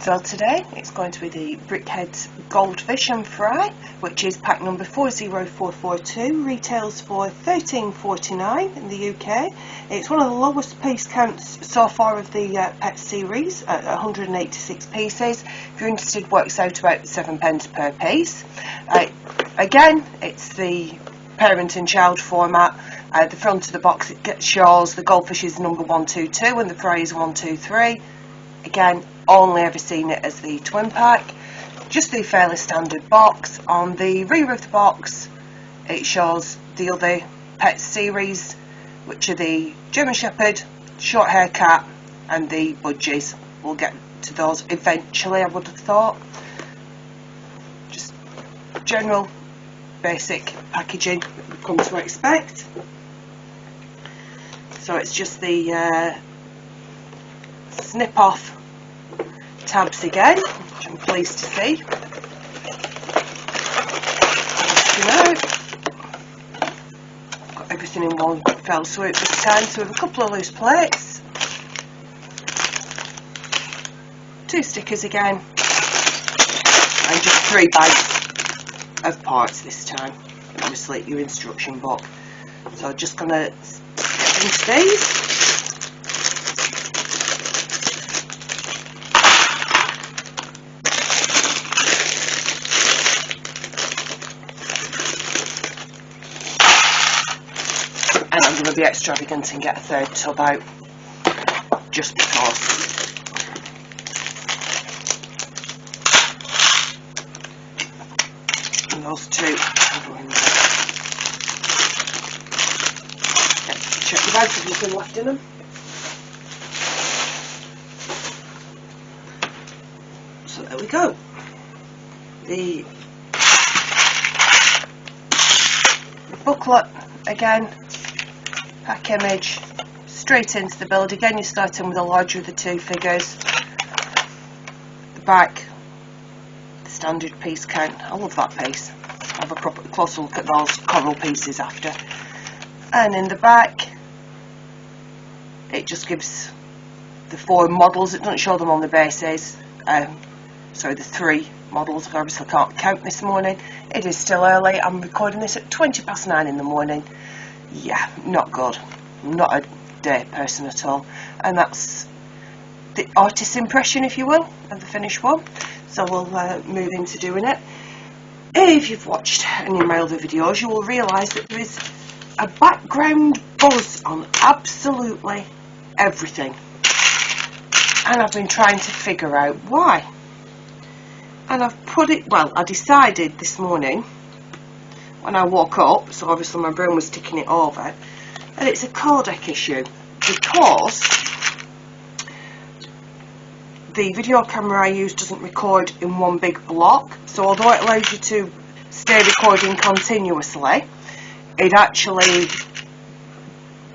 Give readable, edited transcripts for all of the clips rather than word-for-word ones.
So today it's going to be the Headz Goldfish and Fry, which is pack number 40442, retails for £13.49 in the UK. It's one of the lowest piece counts so far of the pet series at 186 pieces. If you're interested, works out about 7p per piece. Again, it's the parent and child format. At the front of the box it shows the Goldfish is number 122 and the Fry is 123. Again, only ever seen it as the twin pack. Just the fairly standard box. On the rear of the box it shows the other pet series, which are the German Shepherd, short hair cat and the budgies. We'll get to those eventually, I would have thought. Just general basic packaging that we've come to expect. So it's just the snip off tabs again, which I'm pleased to see. Got everything in one fell swoop this time, so we have a couple of loose plates, 2 stickers again, and just 3 bags of parts this time. Obviously your instruction book. So just gonna get into these. And I'm going to be extravagant and get a 3rd tub out, just because. And those 2 are going there. Check the bags, there's nothing left in them. So there we go. The booklet again. Pack image, straight into the build. Again, you're starting with the larger of the 2 figures. The back, the standard piece count. I love that piece. I'll have a proper closer look at those coral pieces after. And in the back, it just gives the 4 models. It doesn't show them on the bases. Sorry, the 3 models. I obviously can't count this morning. It is still early. I'm recording this at 9:20 in the morning. Yeah, not good. I'm not a day person at all. And that's the artist's impression, if you will, of the finished one. So we'll move into doing it. If you've watched any of my other videos, you will realise that there is a background buzz on absolutely everything. And I've been trying to figure out why. And I've put it, well, I decided this morning when I woke up, so obviously my brain was ticking it over, and it's a codec issue, because the video camera I use doesn't record in one big block. So although it allows you to stay recording continuously, it actually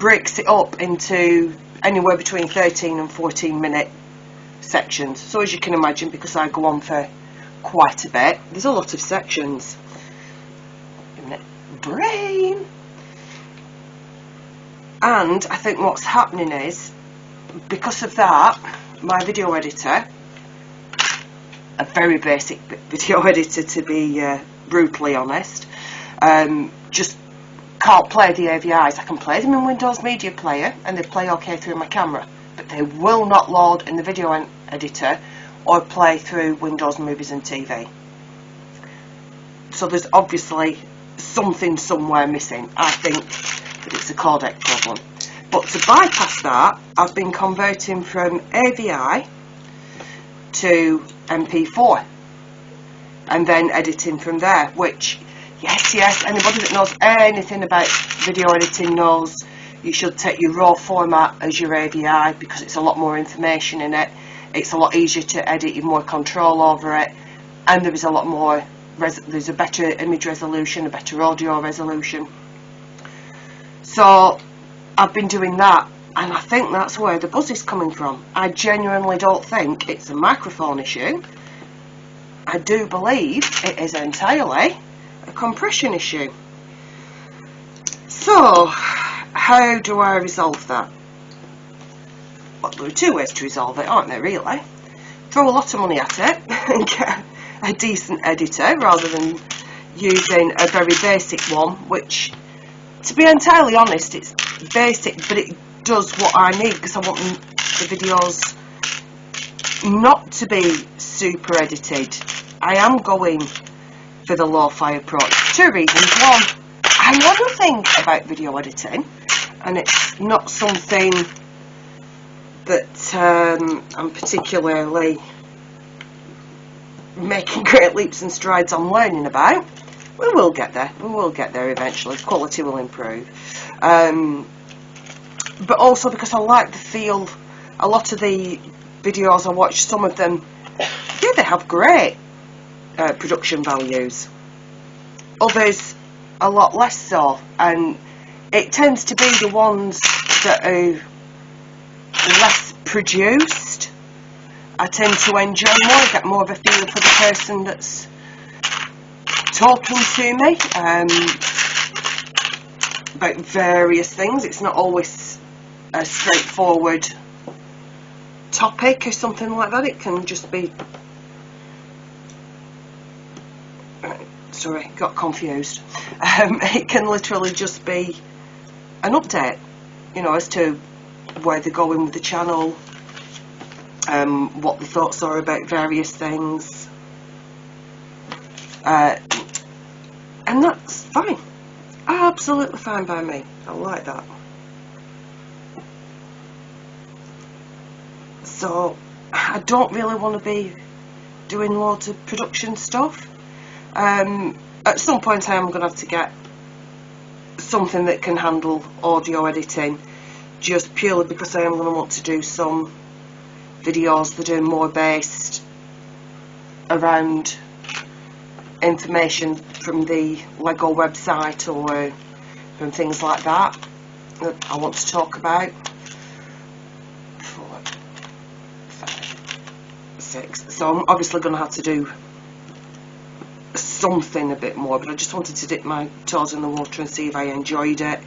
breaks it up into anywhere between 13 and 14 minute sections. So as you can imagine, because I go on for quite a bit, there's a lot of sections. Brain. And I think what's happening is, because of that, my video editor, a very basic video editor to be brutally honest, just can't play the AVIs. I can play them in Windows Media Player and they play okay through my camera, but they will not load in the video editor or play through Windows Movies and TV. So there's obviously something somewhere missing. I think that it's a codec problem. But to bypass that, I've been converting from AVI to MP4 and then editing from there, which, yes, anybody that knows anything about video editing knows you should take your raw format as your AVI, because it's a lot more information in it, it's a lot easier to edit, you've more control over it, and there is a lot more, there's a better image resolution, a better audio resolution. So I've been doing that, and I think that's where the buzz is coming from. I genuinely don't think it's a microphone issue. I do believe it is entirely a compression issue. So how do I resolve that? Well, there are 2 ways to resolve it, aren't there, really? throw a lot of money at it and get a decent editor rather than using a very basic one, which, to be entirely honest, it's basic, but it does what I need, because I want the videos not to be super edited. I am going for the lo-fi approach. 2 reasons. One, I know nothing about video editing, and it's not something that I'm particularly making great leaps and strides on learning about. We will get there. We will get there eventually. Quality will improve. But also because I like the feel. A lot of the videos I watch, some of them, yeah, they have great production values. Others, a lot less so. And it tends to be the ones that are less produced I tend to enjoy more, get more of a feel for the person that's talking to me about various things. It's not always a straightforward topic or something like that. It can just be, sorry, got confused. It can literally just be an update, you know, as to where they're going with the channel, what the thoughts are about various things, and that's fine, absolutely fine by me. I like that. So I don't really want to be doing loads of production stuff. At some point I am going to have to get something that can handle audio editing, just purely because I am going to want to do some videos that are more based around information from the Lego website or from things like that I want to talk about. 4, 5, 6. So I'm obviously going to have to do something a bit more, but I just wanted to dip my toes in the water and see if I enjoyed it,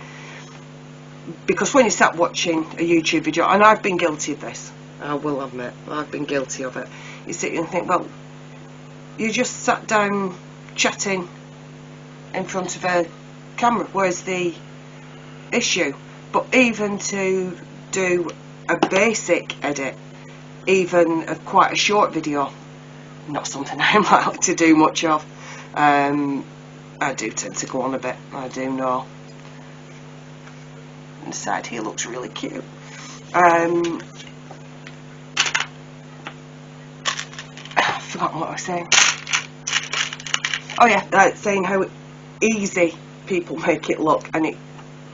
because when you start watching a YouTube video, and I've been guilty of this, I will admit, I've been guilty of it, you sit and think, well, you just sat down chatting in front of a camera, where's the issue? But even to do a basic edit, even of quite a short video, not something I'm likely to do much of. I do tend to go on a bit, I do know. And the side here looks really cute. I've forgotten what I was saying. Oh yeah, saying how easy people make it look, and it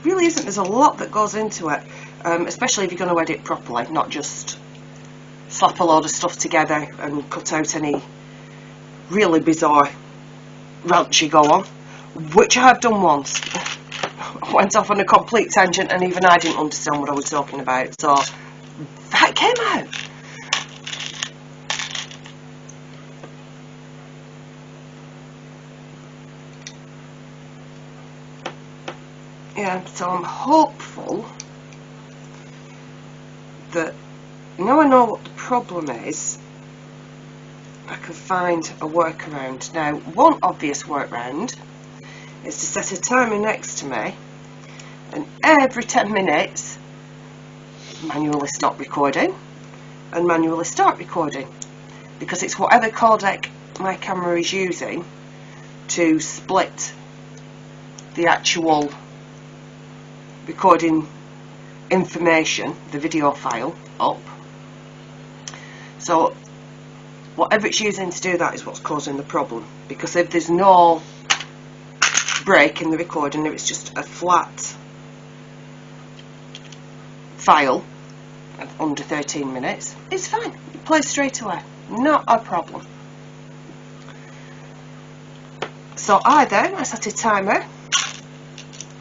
really isn't. There's a lot that goes into it, especially if you're going to edit properly, not just slap a load of stuff together and cut out any really bizarre rants you go on, which I have done once. I went off on a complete tangent and even I didn't understand what I was talking about, so that came out. Yeah, so I'm hopeful that now I know what the problem is, I can find a workaround. Now, one obvious workaround is to set a timer next to me and every 10 minutes manually stop recording and manually start recording, because it's whatever codec my camera is using to split the actual recording information, the video file, up. So whatever it's using to do that is what's causing the problem, because if there's no break in the recording, if it's just a flat file of under 13 minutes, it's fine, it plays straight away, not a problem. So either I set a timer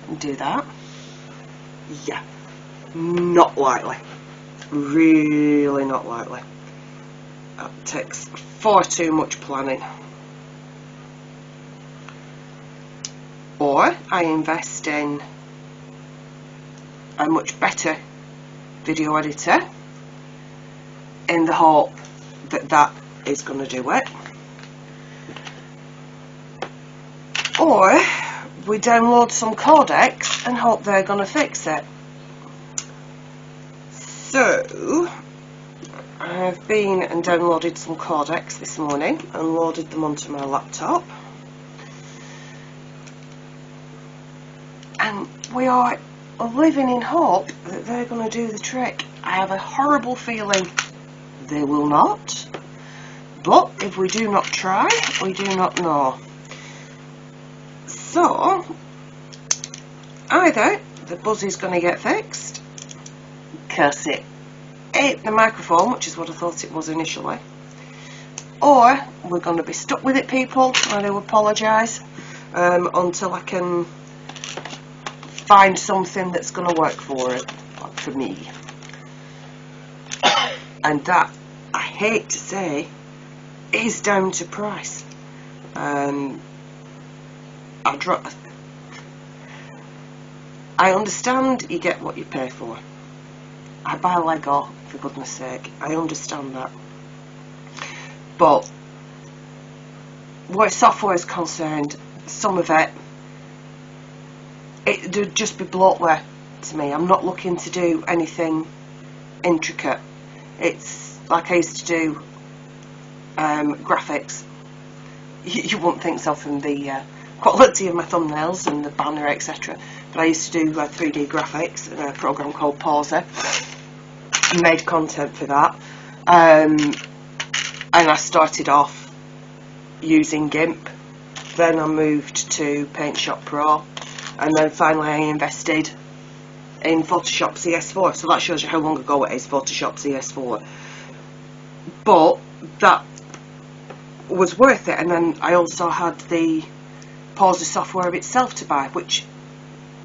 and do that. Yeah, not likely, really not likely. That takes far too much planning. Or I invest in a much better video editor in the hope that is going to do it, or we download some codecs and hope they're going to fix it. So I've been and downloaded some codecs this morning and loaded them onto my laptop, and we are living in hope that they're going to do the trick. I have a horrible feeling they will not, but if we do not try, we do not know. So either the buzz is going to get fixed because it ate the microphone, which is what I thought it was initially, or we're going to be stuck with it, people. I do apologise, until I can find something that's going to work for it, for me. And that, I hate to say, is down to price. I understand you get what you pay for. I buy Lego, for goodness sake. I understand that. But where software is concerned, some of it would just be bloatware to me. I'm not looking to do anything intricate. It's like I used to do graphics. You wouldn't think so from the quality of my thumbnails and the banner, etc. But I used to do 3D graphics in a program called Poser. Made content for that, and I started off using GIMP. Then I moved to Paint Shop Pro, and then finally I invested in Photoshop CS4. So that shows you how long ago it is, Photoshop CS4. But that was worth it. And then I also had the Poser software itself to buy, which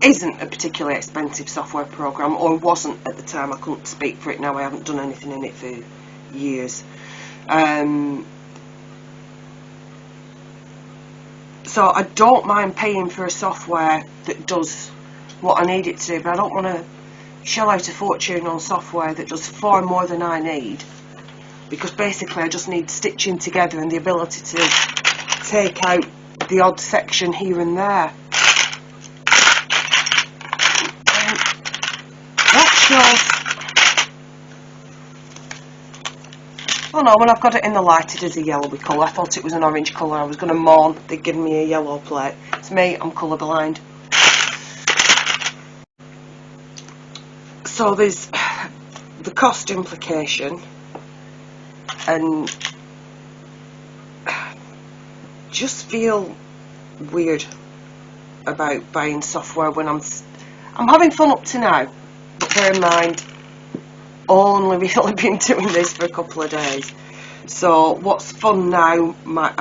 isn't a particularly expensive software program, or wasn't at the time. I couldn't speak for it now. I haven't done anything in it for years. So I don't mind paying for a software that does what I need it to do, but I don't want to shell out a fortune on software that does far more than I need, because basically I just need stitching together and the ability to take out the odd section here and there. That shows. Oh no, when I've got it in the light it is a yellowy colour. I thought it was an orange colour. I was going to mourn they'd given me a yellow plate. It's me, I'm colour blind. So there's the cost implication, and just feel weird about buying software when I'm having fun up to now, but bear in mind only really been doing this for a couple of days. So what's fun now might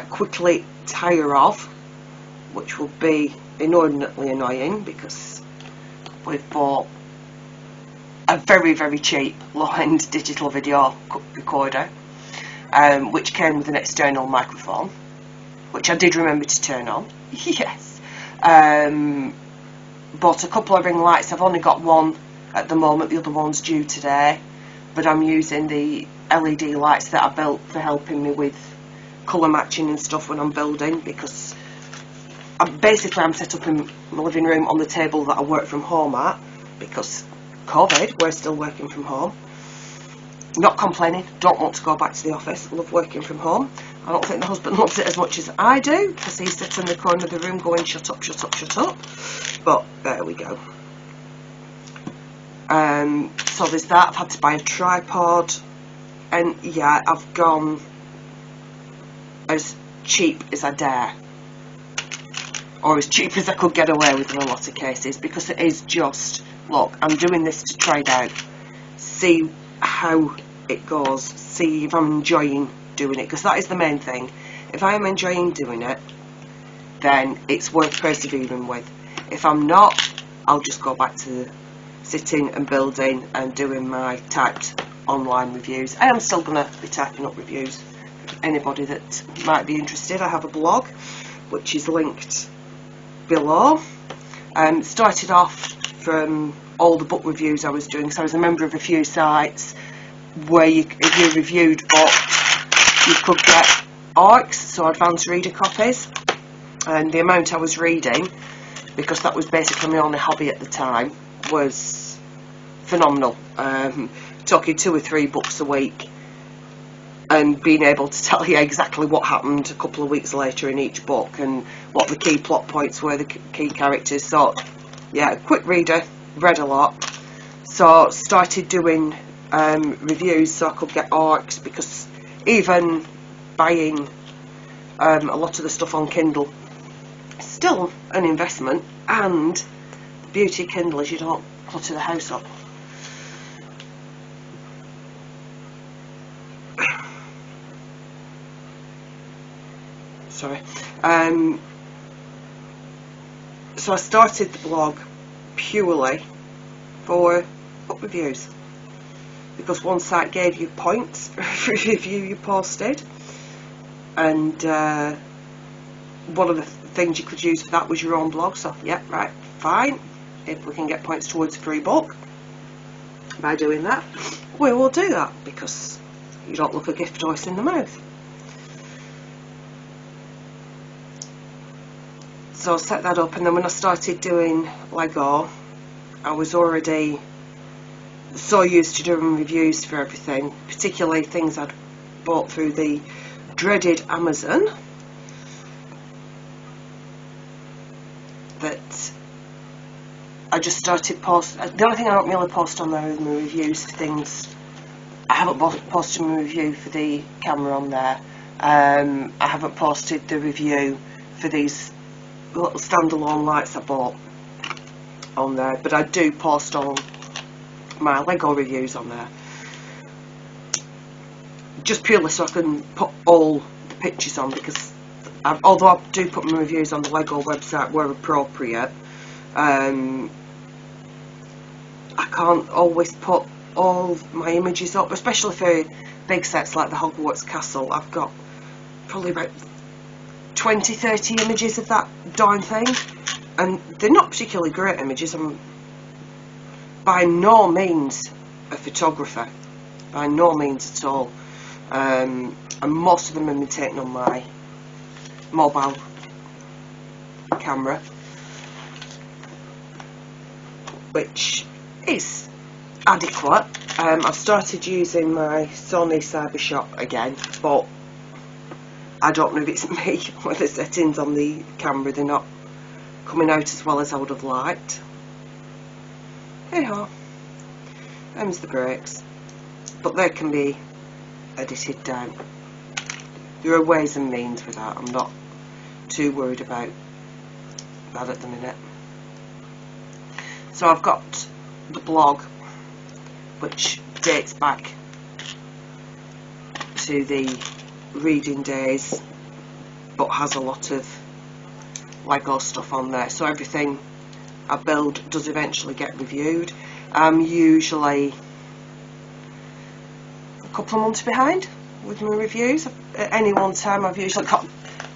quickly tire of, which will be inordinately annoying because we've bought a very, very cheap low-end digital video recorder, which came with an external microphone, which I did remember to turn on. Yes. Bought a couple of ring lights. I've only got one at the moment, the other one's due today, but I'm using the LED lights that I built for helping me with colour matching and stuff when I'm building, because I'm set up in my living room on the table that I work from home at, because COVID, we're still working from home. Not complaining, don't want to go back to the office, love working from home. I don't think the husband loves it as much as I do, because he's sitting in the corner of the room going shut up, shut up, shut up. But there we go. So there's that. I've had to buy a tripod, and yeah, I've gone as cheap as I dare, or as cheap as I could get away with in a lot of cases, because it is just, look, I'm doing this to try it out, see how it goes, see if I'm enjoying doing it, because that is the main thing. If I am enjoying doing it, then it's worth persevering with. If I'm not, I'll just go back to sitting and building and doing my typed online reviews. I am still going to be typing up reviews for anybody that might be interested. I have a blog which is linked below. Started off from all the book reviews I was doing, so I was a member of a few sites, where if you reviewed books, you could get ARCs, so advanced reader copies, and the amount I was reading, because that was basically my only hobby at the time, was phenomenal. Talking 2 or 3 books a week, and being able to tell you exactly what happened a couple of weeks later in each book, and what the key plot points were, the key characters. So yeah, quick reader, read a lot. So started doing reviews so I could get ARCs, because even buying a lot of the stuff on Kindle is still an investment, and the beauty of Kindle is you don't clutter the house up. Sorry. So I started the blog purely for book reviews, because one site gave you points for every review you posted, and one of the things you could use for that was your own blog. So yeah, right, fine, if we can get points towards a free book by doing that, we will do that, because you don't look a gift horse in the mouth. So I set that up, and then when I started doing Lego, I was already so used to doing reviews for everything, particularly things I'd bought through the dreaded Amazon, that I just started posting. The only thing I don't really post on there is my reviews for things. I haven't posted my review for the camera on there. I haven't posted the review for these little standalone lights I bought on there, but I do post all my Lego reviews on there, just purely so I can put all the pictures on, because although I do put my reviews on the Lego website where appropriate, I can't always put all my images up, especially for big sets like the Hogwarts Castle. I've got probably about 20-30 images of that darn thing, and they're not particularly great images. I'm by no means a photographer, by no means at all, and most of them have been taken on my mobile camera, which is adequate. I've started using my Sony Cybershot again, but I don't know if it's me or the settings on the camera, they're not coming out as well as I would have liked. Hey ho, them's the breaks, but they can be edited down. There are ways and means with that. I'm not too worried about that at the minute. So I've got the blog, which dates back to the reading days, but has a lot of Lego stuff on there. So everything I build does eventually get reviewed. I'm usually a couple of months behind with my reviews. At any one time I've usually got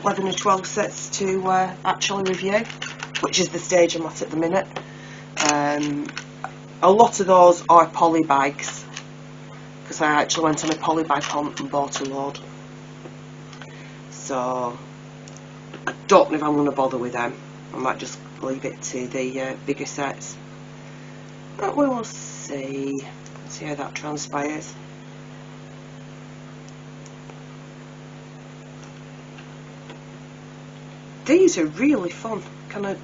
11 or 12 sets to actually review, which is the stage I'm at the minute. A lot of those are polybags, because I actually went on a polybag hunt and bought a load. So I don't know if I'm going to bother with them. I might just leave it to the bigger sets, but we will see how that transpires. These are really fun. Can I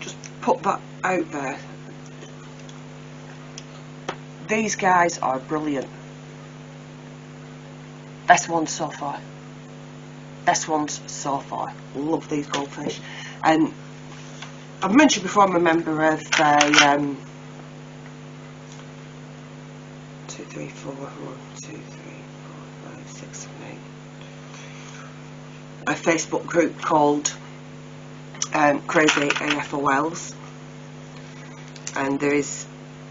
just put that out there? These guys are brilliant. Best ones so far. Best ones so far. Love these Goldfish. And I've mentioned before, I'm a member of a 2, 3, 4, 1, 2, 3, 4, 5, 6, 7, 8. A Facebook group called Crazy AFOLs, and there is,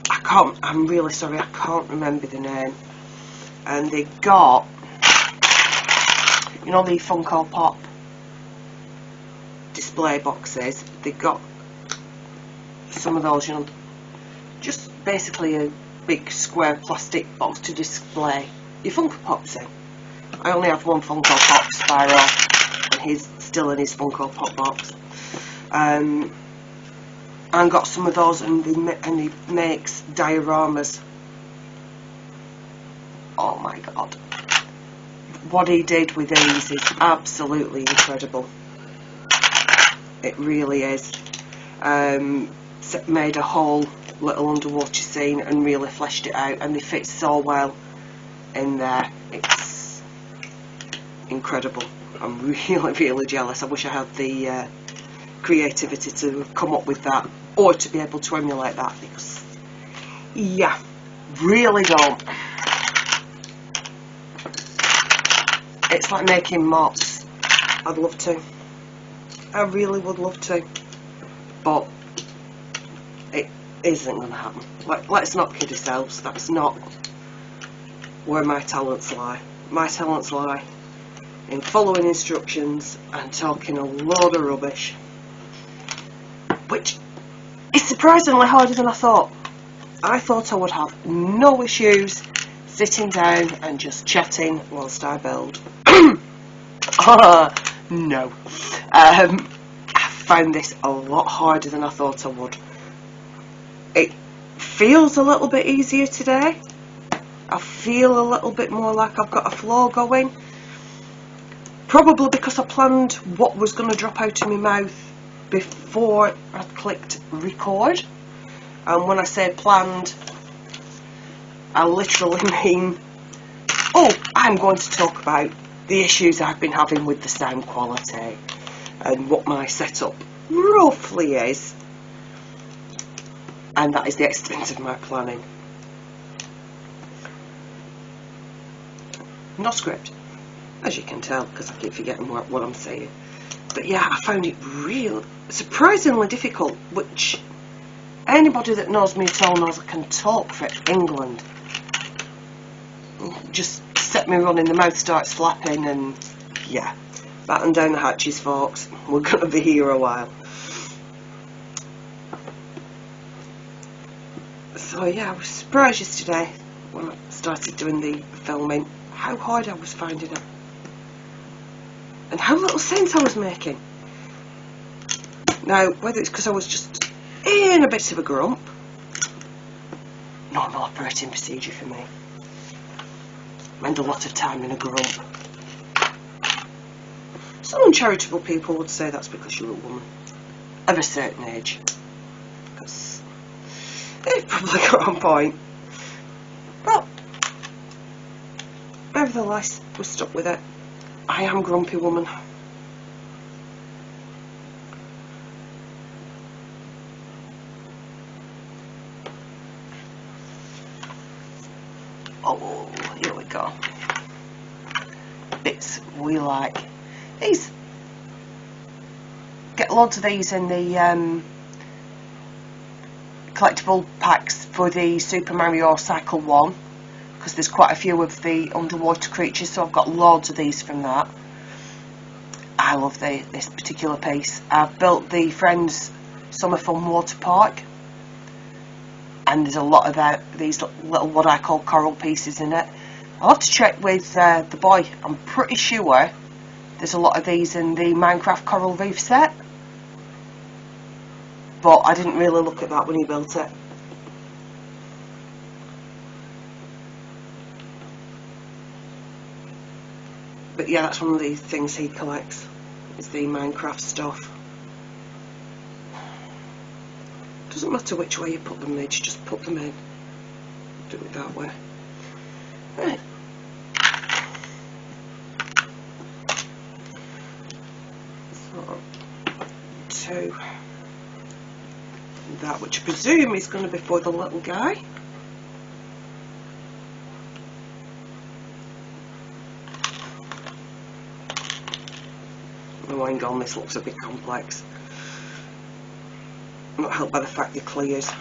I'm really sorry, I can't remember the name, and they got, you know, the Funko Pop display boxes. They got some of those, you know, just basically a big square plastic box to display your Funko Pops in. I only have one Funko Pop, Spyro, and he's still in his Funko Pop box. And got some of those, and he makes dioramas. Oh my god, what he did with these is absolutely incredible. It really is. Made a whole little underwater scene and really fleshed it out, and they fit so well in there. It's incredible. I'm really jealous. I wish I had the creativity to have come up with that, or to be able to emulate that, because yeah, really don't. It's like making mops. I'd love to. I really would love to, but it isn't going to happen. Let's not kid ourselves. That's not where my talents lie. My talents lie in following instructions and talking a load of rubbish, which is surprisingly harder than I thought. I thought I would have no issues sitting down and just chatting whilst I build. No. I found this a lot harder than I thought I would. It feels a little bit easier today. I feel a little bit more like I've got a flow going. Probably because I planned what was going to drop out of my mouth before I clicked record. And when I say planned, I literally mean, oh, I'm going to talk about the issues I've been having with the sound quality and what my setup roughly is. And that is the extent of my planning. No script, as you can tell, because I keep forgetting what I'm saying. But yeah, I found it real surprisingly difficult, which anybody that knows me at all knows I can talk for England. Just set me running, the mouth starts flapping, and yeah, batten down the hatches, folks. We're going to be here a while. So yeah, I was surprised yesterday when I started doing the filming how hard I was finding it and how little sense I was making. Now, whether it's because I was just in a bit of a grump, normal operating procedure for me. Spend a lot of time in a grump. Some uncharitable people would say that's because you're a woman of a certain age. Because they've probably got on point. But nevertheless, we're stuck with it. I am grumpy woman. Oh, here we go. Bits we like. These, get loads of these in the collectible packs for the Super Mario Cycle 1, because there's quite a few of the underwater creatures, so I've got loads of these from that. I love this particular piece. I've built the Friends Summer Fun Water Park, and there's a lot of these little what I call coral pieces in it. I'll have to check with the boy. I'm pretty sure there's a lot of these in the Minecraft Coral Reef set, but I didn't really look at that when he built it. But yeah, that's one of the things he collects, is the Minecraft stuff. Doesn't matter which way you put them, Midge, just put them in. Do it that way. Right. So, two. That, which I presume is going to be for the little guy. Oh, hang on, this looks a bit complex. Not helped by the fact they're clears.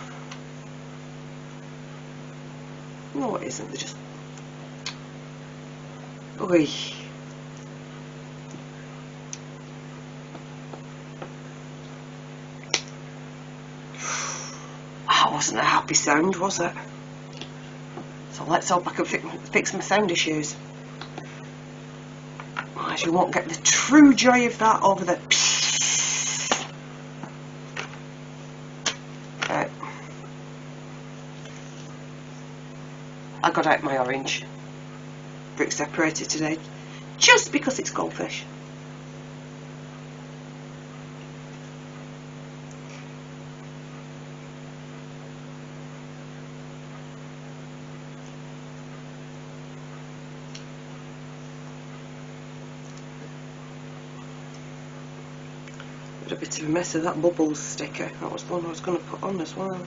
No, it isn't. They're just... Oi. That wasn't a happy sound, was it? So let's hope I can fix my sound issues. Otherwise you won't get the true joy of that over the... Right. I got out my orange brick separator today, just because it's Goldfish. A bit of a mess of that bubbles sticker. That was the one I was going to put on as well.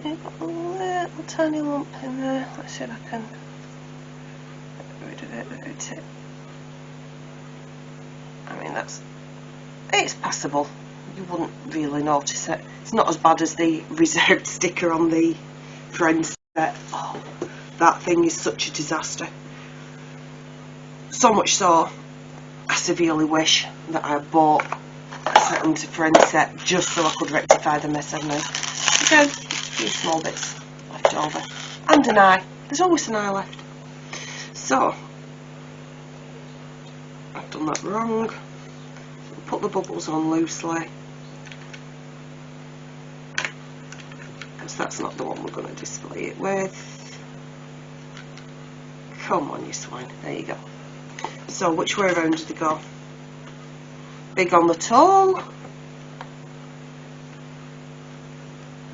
Got a little tiny lump in there. Let's see if I can get rid of it without it. I mean, it's passable. You wouldn't really notice it. It's not as bad as the reserved sticker on the Friends set. Oh, that thing is such a disaster. So much so, I severely wish that I had bought a second Friends set just so I could rectify the mess I've made. Again, a few small bits left over. And an eye. There's always an eye left. So, I've done that wrong. Put the bubbles on loosely. Because that's not the one we're going to display it with. Come on, you swine. There you go. So which way around did they go? Big on the tall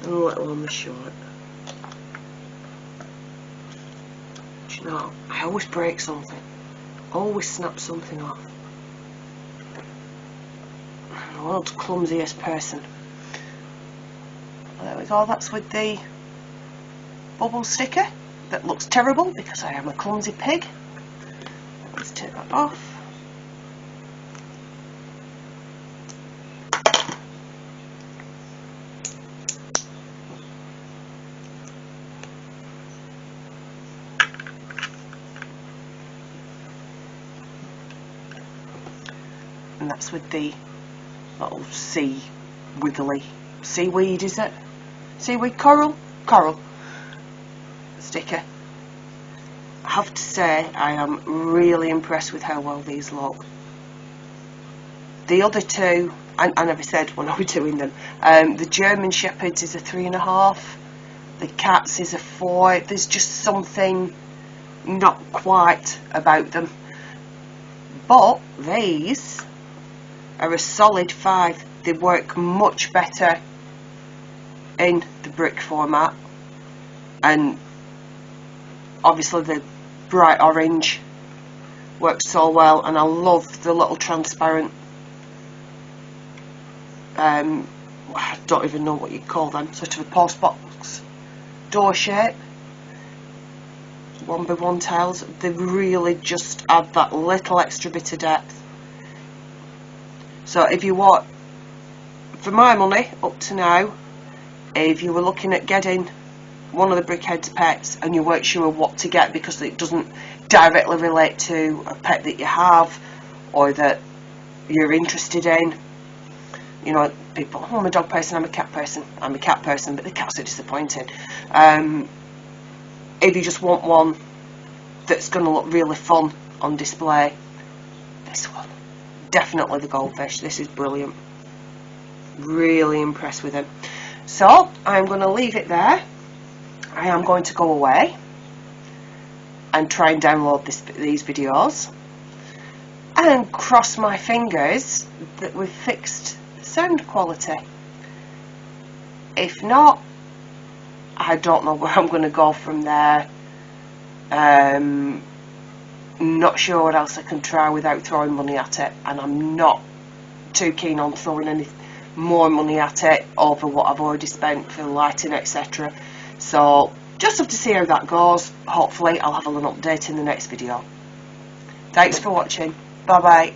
and little on the short. Do you know, I always break something. Always snap something off. I'm the world's clumsiest person. There we go, that's with the bubble sticker. That looks terrible because I am a clumsy pig. Let's take that off. And that's with the little wiggly seaweed, is it? Seaweed coral? Coral sticker. I have to say I am really impressed with how well these look. The other two, I never said when I was doing them, the German Shepherds is a 3.5, the Cats is a 4. There's just something not quite about them. But these are a solid 5. They work much better in the brick format, and obviously the bright orange works so well, and I love the little transparent I don't even know what you call them, sort of a post box door shape, 1x1 tiles. They really just add that little extra bit of depth. So if you want, for my money up to now, if you were looking at getting one of the Brickheadz pets and you weren't sure what to get because it doesn't directly relate to a pet that you have or that you're interested in, you know, people, oh, I'm a dog person, I'm a cat person, I'm a cat person, but the cats are disappointing. If you just want one that's going to look really fun on display, this one, definitely the Goldfish. This is brilliant. Really impressed with him. So I'm going to leave it there. I am going to go away and try and download these videos and cross my fingers that we've fixed the sound quality. If not, I don't know where I'm going to go from there. Not sure what else I can try without throwing money at it, and I'm not too keen on throwing any more money at it over what I've already spent for lighting, etc. So just have to see how that goes. Hopefully I'll have an update in the next video. Thanks for watching. Bye bye.